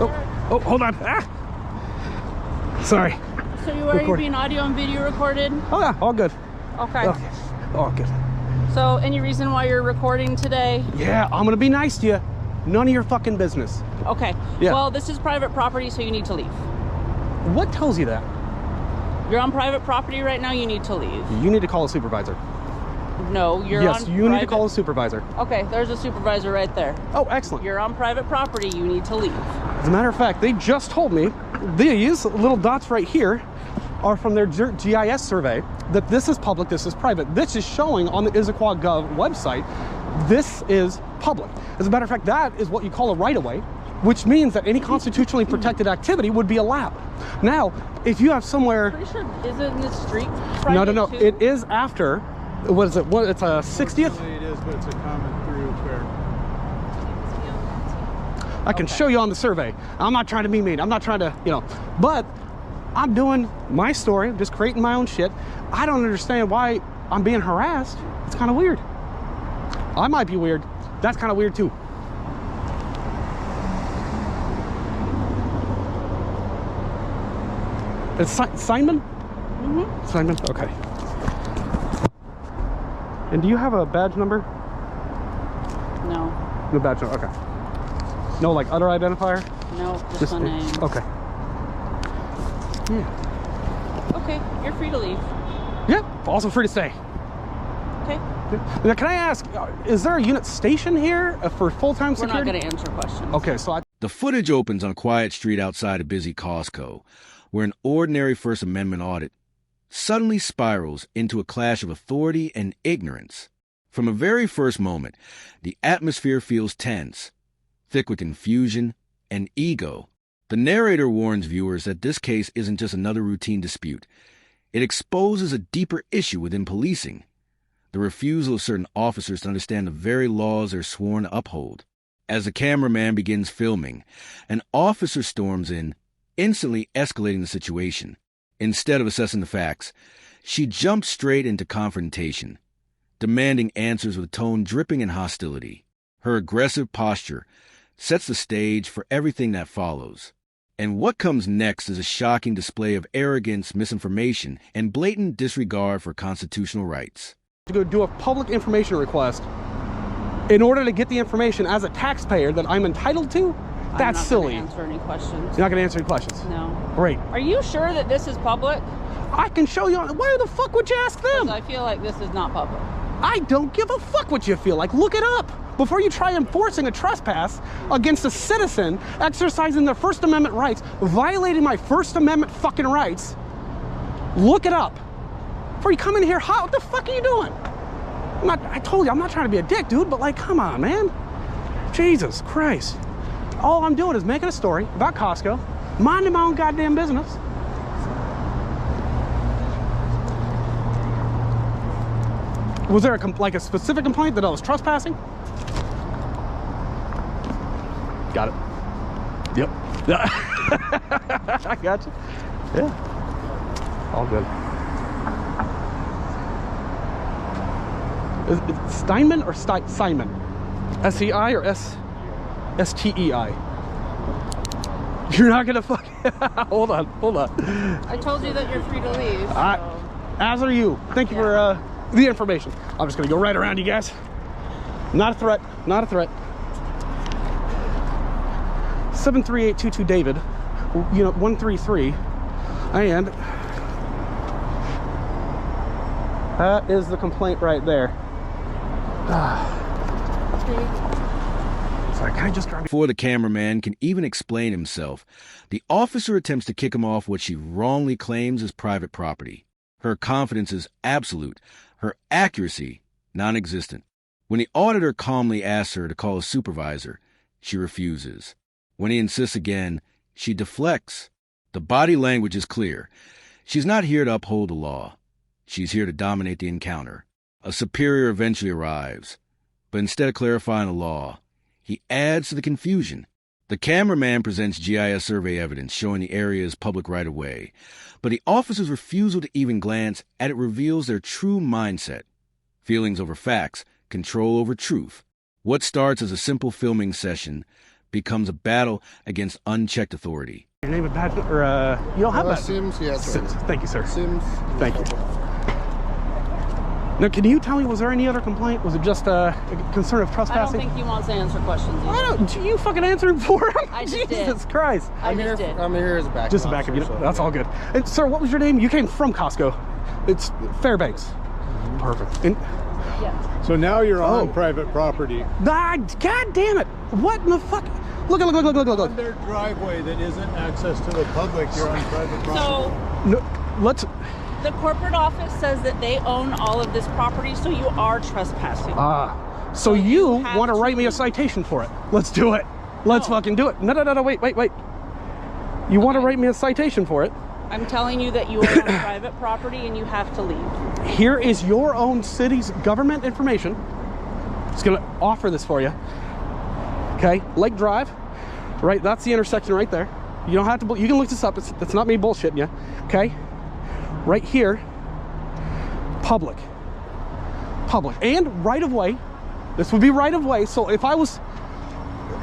Oh, hold on. Ah! Sorry. So are you being audio and video recorded? Oh yeah, all good. Okay. Okay. All good. So any reason why you're recording today? Yeah, I'm gonna be nice to you. None of your fucking business. Okay. Yeah. Well, this is private property, so you need to leave. What tells you that? You're on private property right now, you need to leave. You need to call a supervisor. No, you're yes, on you need to call a supervisor. Okay, there's a supervisor right there. Oh, excellent. You're on private property, you need to leave. As a matter of fact, they just told me these little dots right here are from their GIS survey that this is public, this is private. This is showing on the Issaquah.gov website, this is public. As a matter of fact, that is what you call a right-of-way, which means that any constitutionally protected activity would be allowed. Now, if you have somewhere... Pretty sure, isn't this street private No. too? It is after, what is it? What, it's a 60th? It is, but it's a common thoroughfare. I can show you on the survey. I'm not trying to be mean. I'm not trying to, but I'm doing my story. I'm just creating my own shit. I don't understand why I'm being harassed. It's kind of weird. I might be weird. That's kind of weird too. It's Simon? Mm-hmm. Simon? Okay. And do you have a badge number? No. No badge number, okay. No, like, other identifier? No, just my name. Okay. Yeah. Okay, you're free to leave. Yeah, also free to stay. Okay. Now, can I ask, is there a unit station here for full-time security? We're not going to answer questions. Okay, so The footage opens on a quiet street outside a busy Costco, where an ordinary First Amendment audit suddenly spirals into a clash of authority and ignorance. From a very first moment, the atmosphere feels tense, thick with confusion and ego. The narrator warns viewers that this case isn't just another routine dispute. It exposes a deeper issue within policing, the refusal of certain officers to understand the very laws they're sworn to uphold. As the cameraman begins filming, an officer storms in, instantly escalating the situation. Instead of assessing the facts, she jumps straight into confrontation, demanding answers with a tone dripping in hostility. Her aggressive posture sets the stage for everything that follows. And what comes next is a shocking display of arrogance, misinformation, and blatant disregard for constitutional rights. to go do a public information request in order to get the information as a taxpayer that I'm entitled to, that's silly. I'm not going to answer any questions. You're not going to answer any questions? No. Great. Are you sure that this is public? I can show you. Why the fuck would you ask them? Because I feel like this is not public. I don't give a fuck what you feel like. Look it up. Before you try enforcing a trespass against a citizen exercising their First Amendment rights, violating my First Amendment fucking rights, look it up. Before you come in here, what the fuck are you doing? I told you, I'm not trying to be a dick, dude, but like, come on, man. Jesus Christ. All I'm doing is making a story about Costco, minding my own goddamn business. Was there a specific complaint that I was trespassing? Got it. Yep. I got you. Yeah. All good. Is it Steinman or Simon? S-E-I or S-T-E-I? You're not gonna fuck. Hold on. I told you that you're free to leave. So. As are you. Thank you for the information. I'm just gonna go right around you guys. Not a threat. Not a threat. 73822 David, unit 133, and that is the complaint right there. Sorry, can I just grab you? Before the cameraman can even explain himself, the officer attempts to kick him off what she wrongly claims is private property. Her confidence is absolute, her accuracy non-existent. When the auditor calmly asks her to call a supervisor, she refuses. When he insists again, she deflects. The body language is clear. She's not here to uphold the law. She's here to dominate the encounter. A superior eventually arrives, but instead of clarifying the law, he adds to the confusion. The cameraman presents GIS survey evidence showing the area is public right-of-way, but the officer's refusal to even glance at it reveals their true mindset. Feelings over facts, control over truth. What starts as a simple filming session becomes a battle against unchecked authority. Your name is Badge, or you don't have that. Sims, yeah. Sims. Thank you, sir. Sims. Thank you. Now, can you tell me, was there any other complaint? Was it just a concern of I don't trespassing? think he wants to answer questions. I don't. You fucking answered for him. I just Jesus did. Christ. I just did. I'm here as a backup. Just a backup. You know, that's all good. And sir, what was your name? You came from Costco. It's Fairbanks. Perfect. And, Yeah. So now you're on Oh. private property. God damn it! What in the fuck? Look! On their driveway that isn't access to the public, you're on private property. So No, let's. the corporate office says that they own all of this property, so you are trespassing. So you have want to write me a to- citation for it? Let's do it. Let's No. fucking do it. No, wait. You want to Okay. write me a citation for it? I'm telling you that you are on private property and you have to leave. Here is your own city's government information. It's gonna offer this for you. Okay, Lake Drive, right? That's the intersection right there. You don't have to. You can look this up. It's not me bullshitting you. Okay, right here, public, and right of way. This would be right of way. So if I was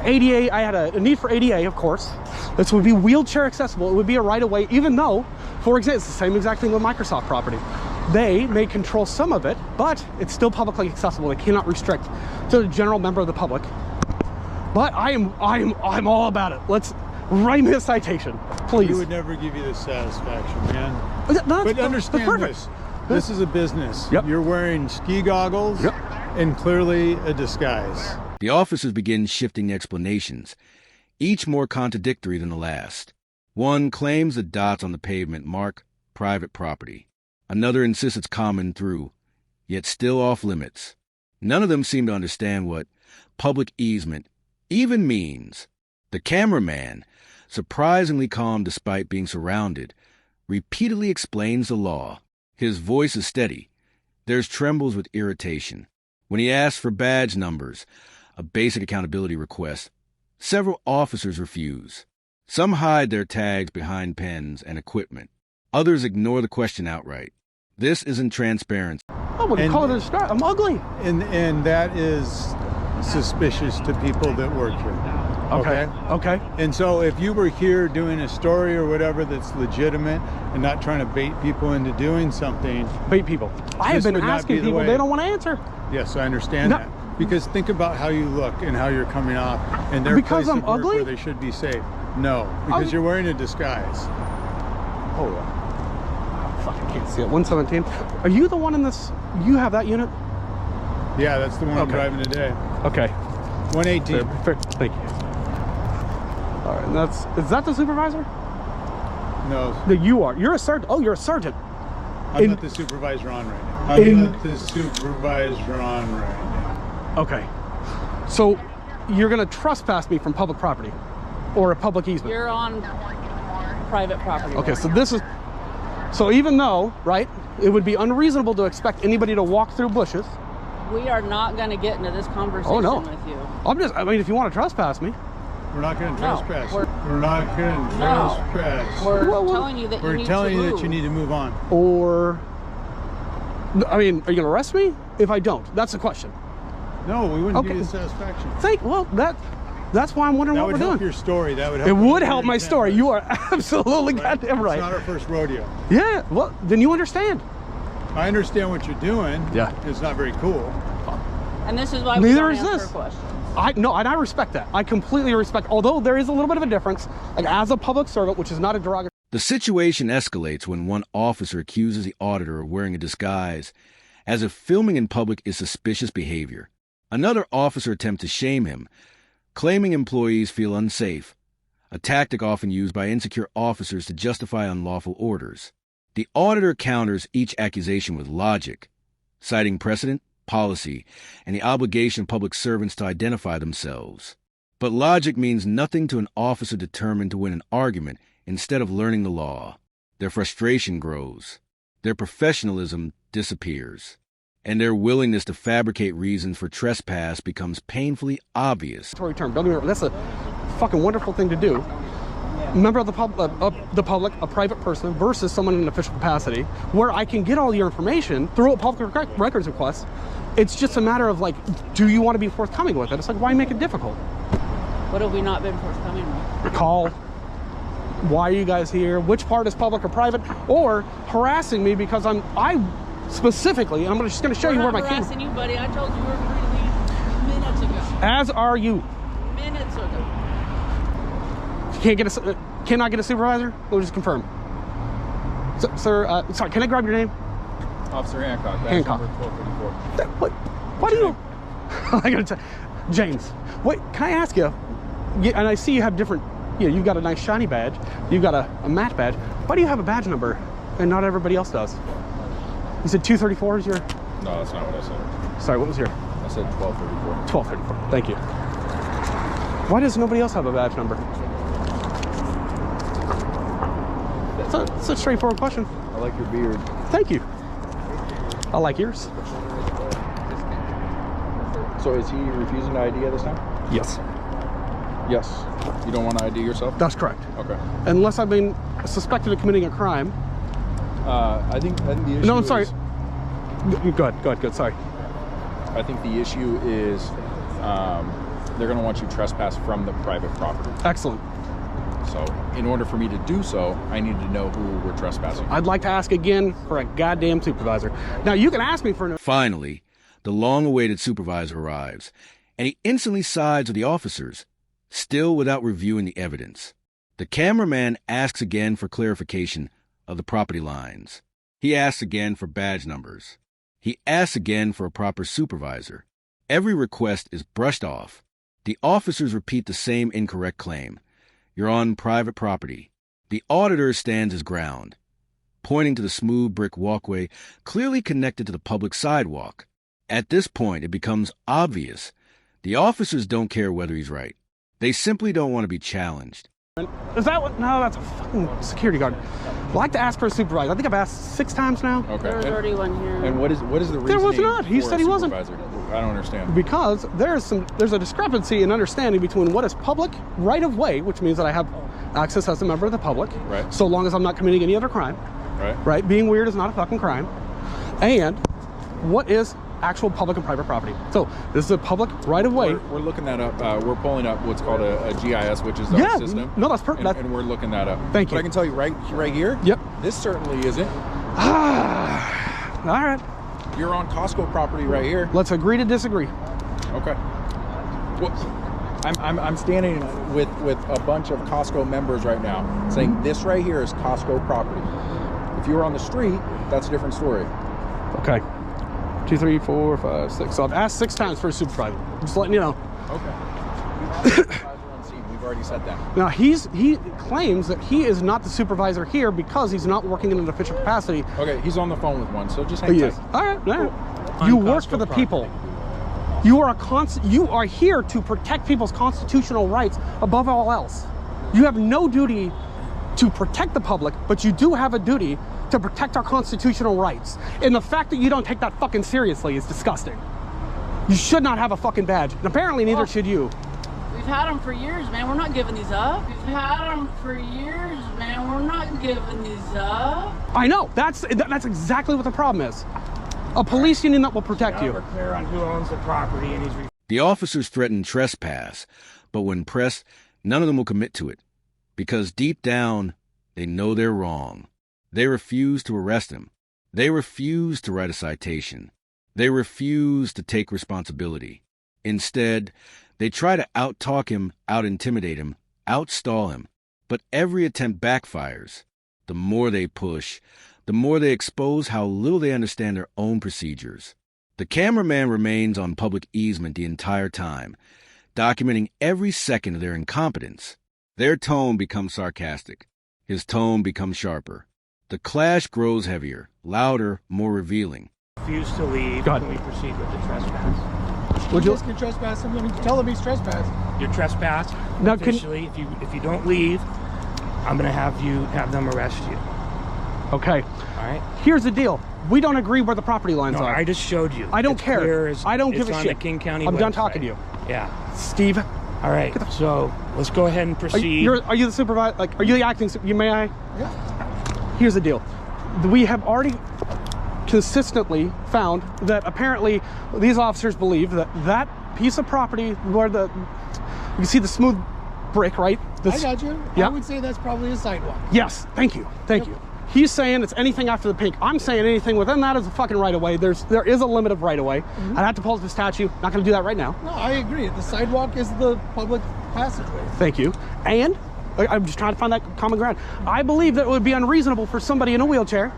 ADA, I had a need for ADA, of course. This would be wheelchair accessible. It would be a right of way, even though, for example, it's the same exact thing with Microsoft property. They may control some of it, but it's still publicly accessible. They cannot restrict to the general member of the public. But I'm all about it. Let's write me a citation, please. You would never give you this satisfaction, man. That's But understand perfect. this. This is a business. Yep. You're wearing ski goggles Yep. and clearly a disguise. The officers begin shifting explanations, each more contradictory than the last. One claims the dots on the pavement mark private property. Another insists it's common through, yet still off limits. None of them seem to understand what public easement even means. The cameraman, surprisingly calm despite being surrounded, repeatedly explains the law. His voice is steady. There's trembles with irritation. When he asks for badge numbers, a basic accountability request, several officers refuse. Some hide their tags behind pens and equipment. Others ignore the question outright. This isn't transparency. I wouldn't call it a disguise. I'm ugly. And that is suspicious to people that work here. Okay. And so if you were here doing a story or whatever that's legitimate and not trying to bait people into doing something. Bait people. I have This been would not asking be the people. way. They don't want to answer. Yes, I understand No. that. Because think about how you look and how you're coming off and their Because place I'm of work ugly? where they should be safe. No, because you're wearing a disguise. Oh, fuck, I can't see it. 117. Are you the one in this? You have that unit? Yeah, that's the one I'm Okay. driving today. Okay. 118. Fair. Thank you. All right, and is that the supervisor? No, That you are. You're a sergeant. Oh, you're a sergeant. I'm not the supervisor on right now. I'm not the supervisor on right now. Okay. So you're gonna trespass me from public property or a public easement. You're on private property. Okay, so this is. So even though, right, it would be unreasonable to expect anybody to walk through bushes. We are not going to get into this conversation Oh no. with you. I mean, if you want to trespass me. We're not going to No, trespass. we're- We're not going to No. trespass. We're Well, telling you that We're you need telling to you move. that you need to move on. Or, I mean, are you gonna arrest me if I don't? That's the question. No, we wouldn't Okay. give you satisfaction. That's why I'm wondering That what would we're help doing. your story. That would help. It would your help my intent. story. You are absolutely goddamn It's right. not our first rodeo. Yeah. Well, then you understand. I understand what you're doing. Yeah. It's not very cool. And this is why we Neither don't is answer this. questions. No, and I respect that. I completely respect. Although there is a little bit of a difference, like as a public servant, which is not a derogatory. The situation escalates when one officer accuses the auditor of wearing a disguise, as if filming in public is suspicious behavior. Another officer attempts to shame him, claiming employees feel unsafe, a tactic often used by insecure officers to justify unlawful orders. The auditor counters each accusation with logic, citing precedent, policy, and the obligation of public servants to identify themselves. But logic means nothing to an officer determined to win an argument instead of learning the law. Their frustration grows, their professionalism disappears, and their willingness to fabricate reasons for trespass becomes painfully obvious. Term. Don't get me wrong, that's a fucking wonderful thing to do. Member of the public, a private person versus someone in an official capacity, where I can get all your information through a public records request. It's just a matter of like, do you want to be forthcoming with it? It's like, why make it difficult? What have we not been forthcoming with? Call. Why are you guys here? Which part is public or private? Or harassing me because I specifically, and I'm just going to show you where my camera. I'm not harassing you, buddy. I told you we were free to leave minutes ago. As are you. Minutes ago. Cannot get a supervisor? We'll just confirm. So, sir, sorry, can I grab your name? Officer Hancock. Hancock. Number 1234. What do you? I gotta tell James. Wait, can I ask you? And I see you have different. You've got a nice shiny badge. You've got a matte badge. Why do you have a badge number and not everybody else does? You said 234 is your. No, that's not what I said. Sorry, what was your? I said 1234. 1234. Thank you. Why does nobody else have a badge number? It's a straightforward question. I like your beard. Thank you. I like yours. So is he refusing to ID at this time? Yes. Yes. You don't want to ID yourself? That's correct. Okay. Unless I've been suspected of committing a crime. I think the issue No, I'm sorry. is, Go ahead. Sorry. I think the issue is they're going to want you trespass from the private property. Excellent. So in order for me to do so, I need to know who we're trespassing. I'd like to ask again for a goddamn supervisor. Now, you can ask me for an... Finally, the long-awaited supervisor arrives, and he instantly sides with the officers, still without reviewing the evidence. The cameraman asks again for clarification of the property lines. He asks again for badge numbers. He asks again for a proper supervisor. Every request is brushed off. The officers repeat the same incorrect claim. You're on private property. The auditor stands his ground, pointing to the smooth brick walkway clearly connected to the public sidewalk. At this point, it becomes obvious the officers don't care whether he's right. They simply don't want to be challenged. Is that what? No, that's a fucking security guard. I'd like to ask for a supervisor. I think I've asked 6 times now. Okay. There's already one here. And what is the reason? There was not. He said he wasn't. I don't understand. Because there's a discrepancy in understanding between what is public right of way, which means that I have access as a member of the public, Right. so long as I'm not committing any other crime. Right. Right? Being weird is not a fucking crime. And what is actual public and private property? So this is a public right of way. We're looking that up. We're pulling up what's called a GIS, which is our system. No, that's perfect. And we're looking that up. Thank you. But I can tell you right here. Yep. This certainly isn't. All right. You're on Costco property right here. Let's agree to disagree. Okay. Well, I'm standing with a bunch of Costco members right now, saying this right here is Costco property. If you were on the street, that's a different story. Okay. 2, 3, 4, 5, 6. So I've asked 6 times for a supervisor. Just letting you know. Okay. We've already said that. Now he claims that he is not the supervisor here because he's not working in an official capacity. Okay, he's on the phone with one, so just hang tight. All right. You work for the people. You are here to protect people's constitutional rights above all else. You have no duty to protect the public, but you do have a duty to protect our constitutional rights. And the fact that you don't take that fucking seriously is disgusting. You should not have a fucking badge, and apparently neither should you. We've had them for years, man. We're not giving these up. We've had them for years, man. We're not giving these up. I know. That's exactly what the problem is. A police union that will protect you. We're clear on who owns the property, and he's. The officers threaten trespass, but when pressed, none of them will commit to it, because deep down, they know they're wrong. They refuse to arrest him. They refuse to write a citation. They refuse to take responsibility. Instead, they try to out-talk him, out-intimidate him, out-stall him. But every attempt backfires. The more they push, the more they expose how little they understand their own procedures. The cameraman remains on public easement the entire time, documenting every second of their incompetence. Their tone becomes sarcastic. His tone becomes sharper. The clash grows heavier, louder, more revealing. Refuse to leave. Can we proceed with the trespass? Would you can trespass him? Tell him he's trespassed. You're trespassed. Now, officially, if you don't leave, I'm gonna have them arrest you. Okay. All right. Here's the deal. We don't agree where the property lines No, are. I just showed you. I don't It's care. clear as- I don't give it's a on shit. the King County I'm done website. talking to you. Yeah. Steve. All right. So let's go ahead and Are proceed. you the supervisor? Like, are you the acting? May I? Yeah. Here's the deal. We have already consistently found that apparently these officers believe that that piece of property where can see the smooth brick, right? I got you. Yeah. I would say that's probably a sidewalk. Yes, thank you, thank you. He's saying it's anything after the pink. I'm saying anything within that is a fucking right of way. There is a limit of right of way. I'd have to pull up the statue. Not going to do that right now. No, I agree. The sidewalk is the public passageway. Thank you. And I'm just trying to find that common ground. I believe that it would be unreasonable for somebody in a wheelchair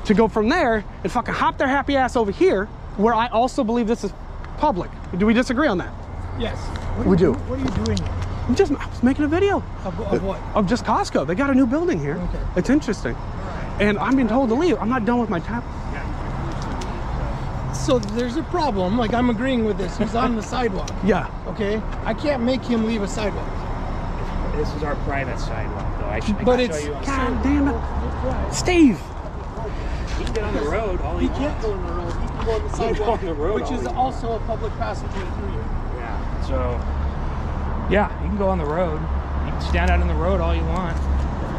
to go from there and fucking hop their happy ass over here, where I also believe this is public. Do we disagree on that? Yes. We do. What are you doing here? I was making a video. Of what? Of just Costco. They got a new building here. Okay. It's interesting. And I'm being told to leave. I'm not done with my tap. So there's a problem. Like, I'm agreeing with this. He's on the sidewalk. Yeah. Okay? I can't make him leave a sidewalk. This is our private sidewalk, though. I can But show it's... you. God damn it. Steve. He can get on the road. All He can't go on the road. He can go on the sidewalk, on the road which is also a public passageway through here. Yeah. So, yeah, you can go on the road. You can stand out in the road all you want.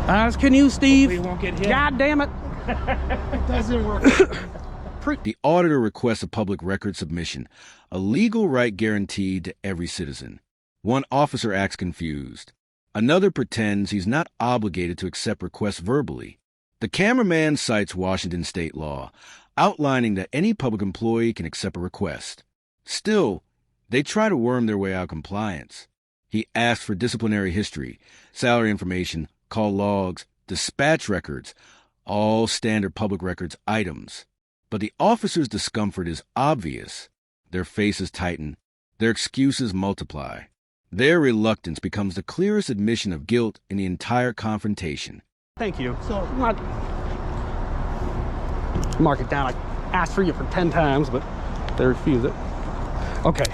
As can you, Steve. Hopefully you won't get hit. God damn it. It doesn't work. The auditor requests a public record submission, a legal right guaranteed to every citizen. One officer acts confused. Another pretends he's not obligated to accept requests verbally. The cameraman cites Washington state law, outlining that any public employee can accept a request. Still, they try to worm their way out of compliance. He asks for disciplinary history, salary information, call logs, dispatch records, all standard public records items. But the officer's discomfort is obvious. Their faces tighten. Their excuses multiply. Their reluctance becomes the clearest admission of guilt in the entire confrontation. Thank you. So, Mark it down. I asked for you for 10 times, but they refuse it. Okay.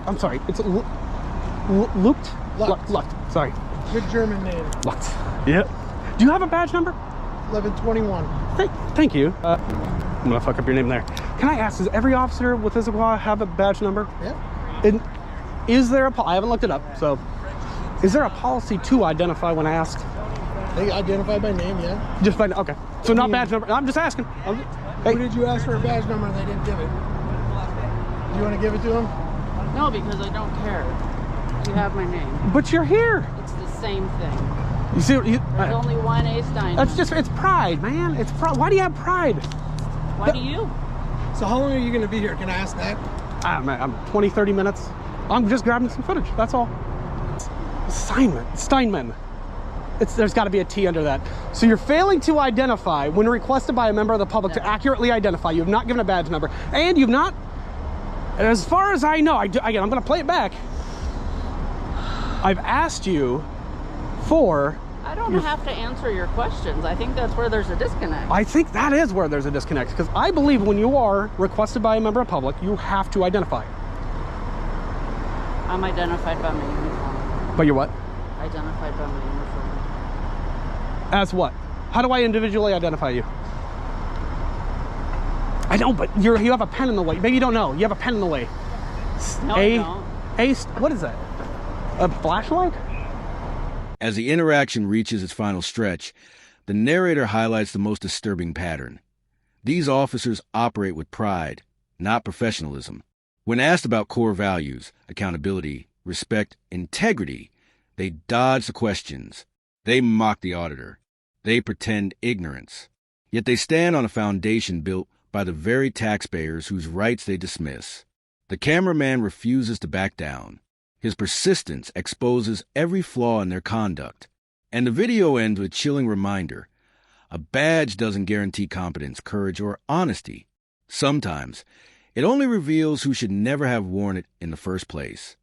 I'm sorry. It's Lucht? Lucht. Sorry. good German name. Lucht. Yeah. Do you have a badge number? 1121. Thank you. I'm gonna fuck up your name there. Can I ask, does every officer with Issaquah have a badge number? Yeah. And is there a, I haven't looked it up, so is there a policy to identify when asked? They identify by name, yeah. Just by, okay. So not badge number, I'm just asking. Hey. Who did you ask for a badge number and they didn't give it? Do you want to give it to them? No, because I don't care. You have my name. But you're here. It's the same thing. You see, There's only one A Stein. that's just, it's pride, man. It's pride. Why do you have pride? Why do you? So how long are you going to be here? Can I ask that? I'm 20, 30 minutes. I'm just grabbing some footage, that's all. Steinman. There's got to be a T under that. So you're failing to identify when requested by a member of the public to accurately identify. You have not given a badge number. And you've not, as far as I know, again, I'm going to play it back. I've asked you for... I don't have to answer your questions. I think that's where there's a disconnect. I think that is where there's a disconnect, because I believe when you are requested by a member of the public, you have to identify. I'm identified by my uniform. But you're what? Identified by my uniform. As what? How do I individually identify you? I know, but you have a pen in the way. Maybe you don't know. You have a pen in the way. No, I don't. What is that? A flashlight? As the interaction reaches its final stretch, the narrator highlights the most disturbing pattern. These officers operate with pride, not professionalism. When asked about core values, accountability, respect, integrity, they dodge the questions. They mock the auditor. They pretend ignorance. Yet they stand on a foundation built by the very taxpayers whose rights they dismiss. The cameraman refuses to back down. His persistence exposes every flaw in their conduct. And the video ends with a chilling reminder. A badge doesn't guarantee competence, courage, or honesty. Sometimes, it only reveals who should never have worn it in the first place.